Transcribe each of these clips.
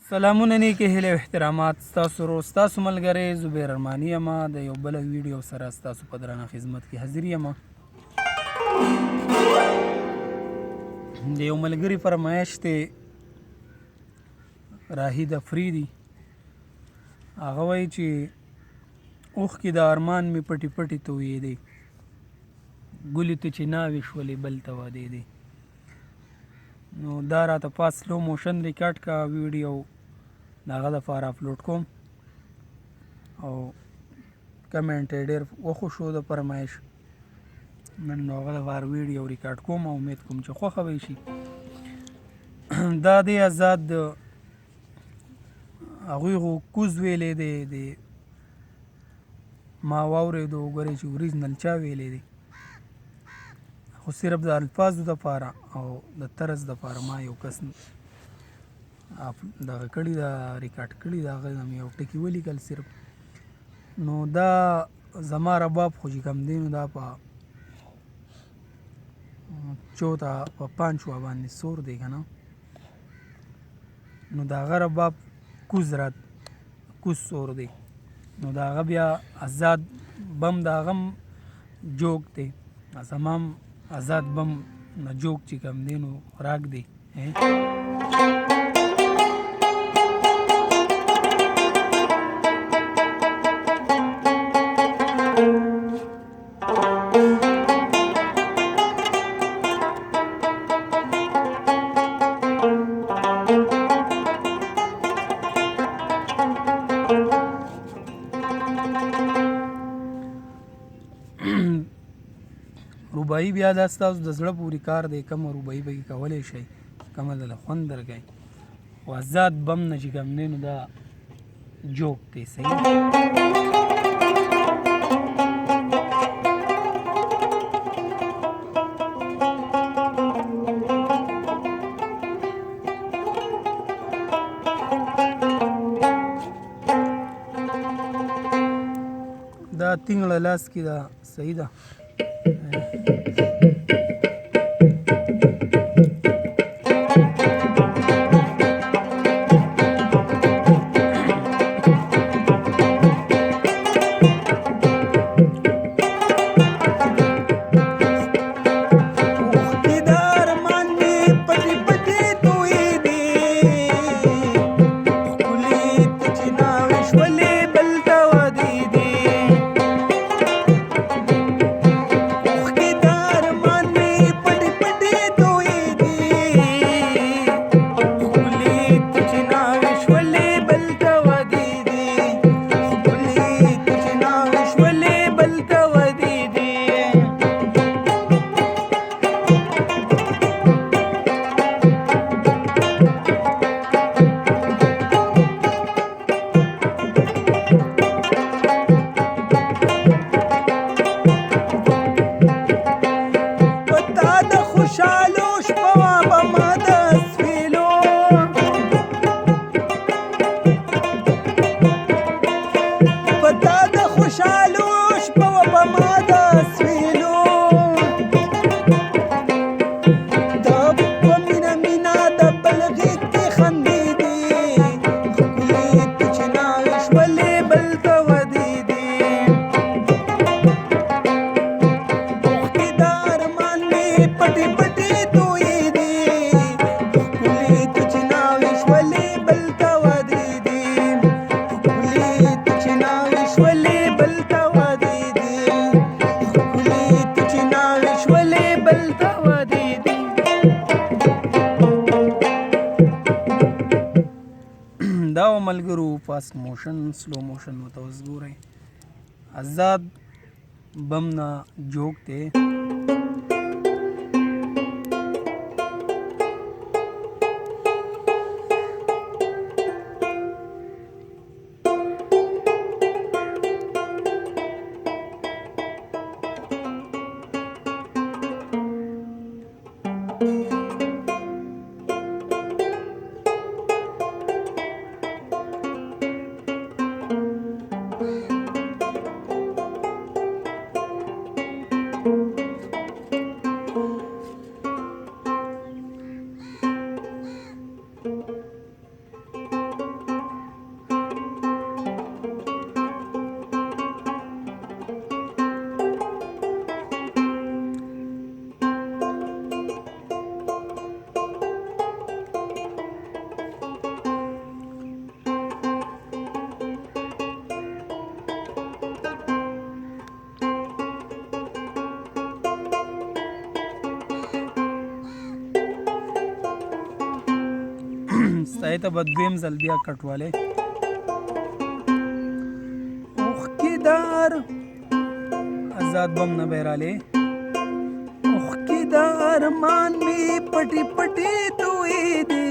سلامونه نیکې هیلې او احترامات ستاسو ورور ستاسو ملګری زبیر ارماني یم د یو بله ویډیو سره ستاسو په درانه خدمت کې حاضر یم. د یو ملګري فرمایش دی راهید افریدي، هغه وایي چې اوښکې د ارمان مې پټې پټې تویېدې، ګلې ته چې ناوې شولې بل ته ودېدې. نو دا راته په سلو موشن ریکارډ کا ویډیو د هغه دپاره اپلوډ کوم او کمنټ یې ډېر وخوښو د فرمایش. نن نو هغه دپاره ویډیو ریکارډ کوم او امید کوم چې خوښه به یې شي. دا دی آزاد هغوی خو کوز ویلی دی، ما واورېدو وګورئ چې اوریجنل چا ویلی دی، خو صرف د الفاظو دپاره او د طرز دپاره ما یو کس دغه کړي ده، ریکارډ کړي ده، هغه مې یو ټکي ولیکل صرف. نو دا زما رباب خو چې کوم دی نو دا په چوته په پانچوه باندې سور دی که نه، نو د هغه رباب کوز سور دی. نو د هغه بیا آزاد بم د هغه هم جوک دی، زما هم آزاد بم نه جوک چې کوم دی نو راګ دی. روبایي بیا دا ستاسو د زړه پورې کار دی، کومه روبایي پکې کولی شئ، کومه دله خوند درکوي. خو آزاد بم نه چې کوم دی نو دا جوک دی. صحیح دا تینګړه لاس کې ده. صحیح ده. دا و ملګرو فاست موشن سلو موشن ورته اوس ګورئ، آزاد بم نه جوک دی. دای ته به دویم ځل بیا کټوالی اوښکې آزاد بم نه به یې رالی اوښکې د ارمان مې پټې پټې تویېدې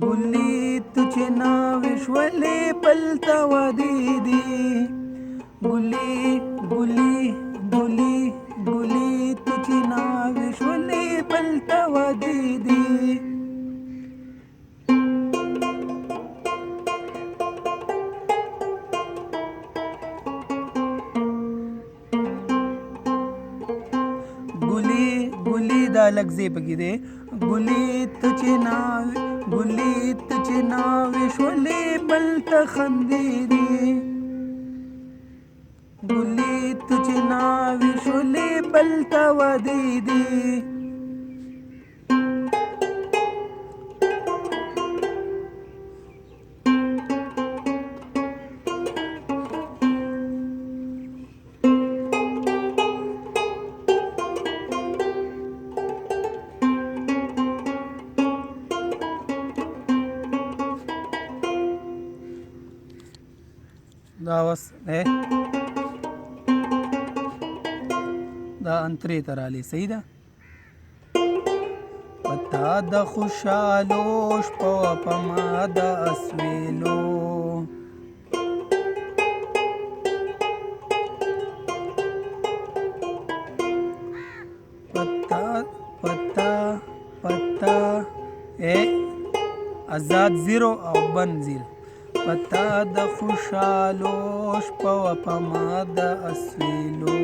ګلې تو چې ناوې شولې بل ته ودېدې ګلې ګلې ګلې ګلې تو چې ناوې شولې بل ته ودېدې دا لږ ځای پکې دی ګلې ته چې ناوې شولې بل ته خندېدې ګلې ته چې ناوې شولې بل ته ودېدې دا اوس دی دا انترې ته رالی صحیح ده پتا د خوشحالو شپو په ما د اسویلو پتا آزاد زیرو او بن زیرو پتا د خوشحالو شپو په ما د اسویلو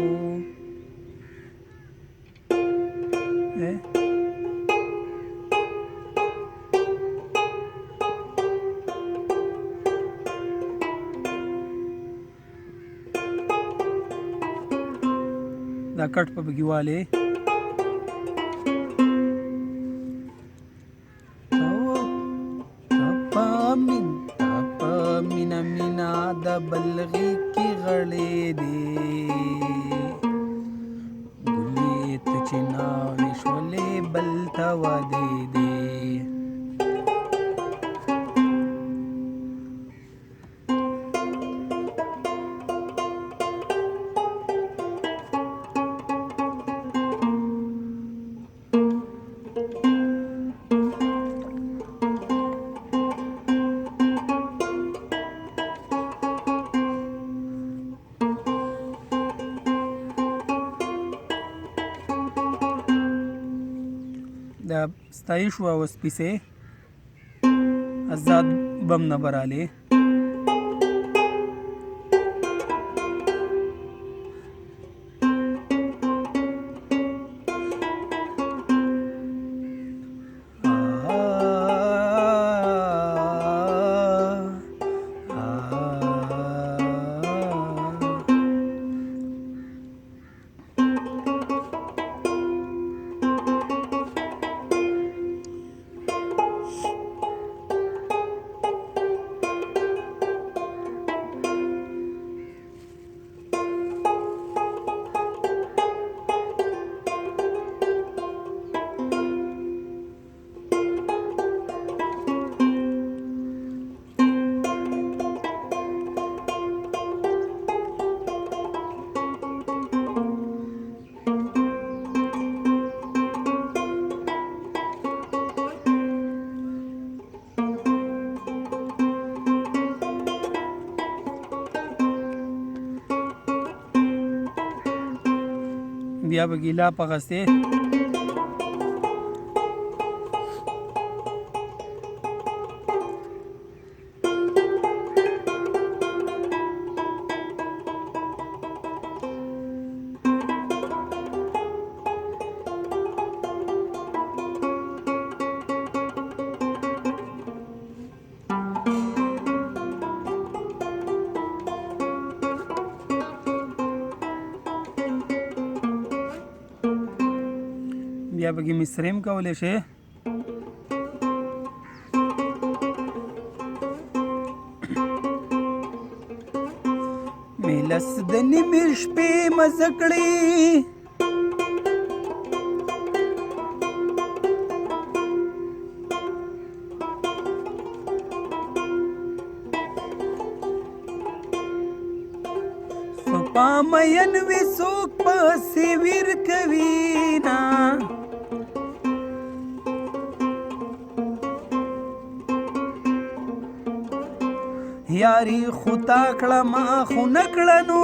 دا کټ په بګیواله مینا د بلغی کی غړې دی ګلې ته چې ناوې شولې بل ته ودېدې دا ستایي شوه اوس پیسې آزاد بم نه به رالی بیا به ګیلا پغستې بیا پکې مصریم کولی شي میلس د نیمې شپې مزه کړې پامین وی څوک پسې ویر کوي نه یاري خو تا کړه ما خو نه کړه نو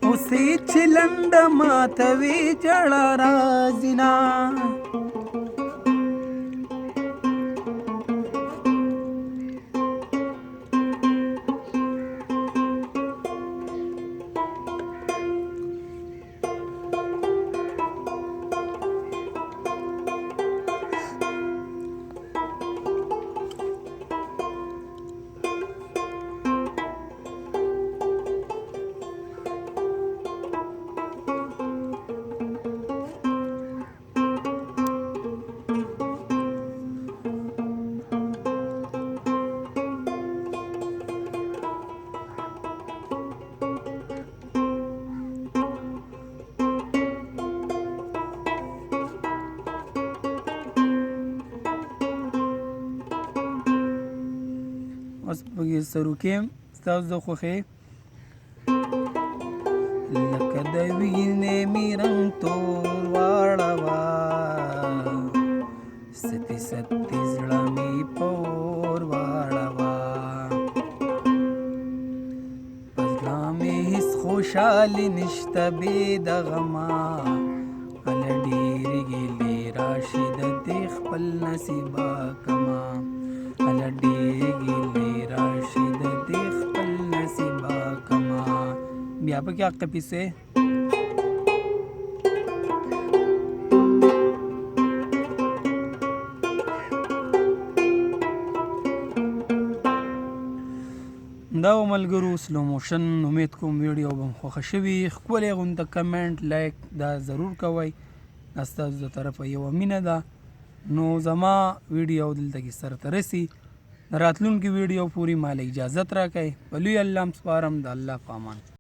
اوسې چې لنډه ماتوي جړه راځي نه اوس پکې سروکیم ستاسو د خوښې لکه د وینې مې رنګ تور واړوه ستې ستې زړه مې په اور واړوه په زړه مې هېڅ خوشحالي نشته بې د غمه هله ډېرې ګیلې راشي د دې خپل نصیبه کمه هله ډېرې ګیلې راشي د دې خپل نصیبه کمه بیا پکې حق پیسې دا و ملګرو سلو موشن امید کوم ویډیو به مو خوښه شوي ښکلی غونته کمنټ لایک دا ضرور کوئ دا ستاسو د طرفه یوه مینه ده نو زما ویډیو دلته کې سرته رسي راتلونکي ویډیو پورې مال اجازت راکئ په لوی الله م سپارم د الله په امان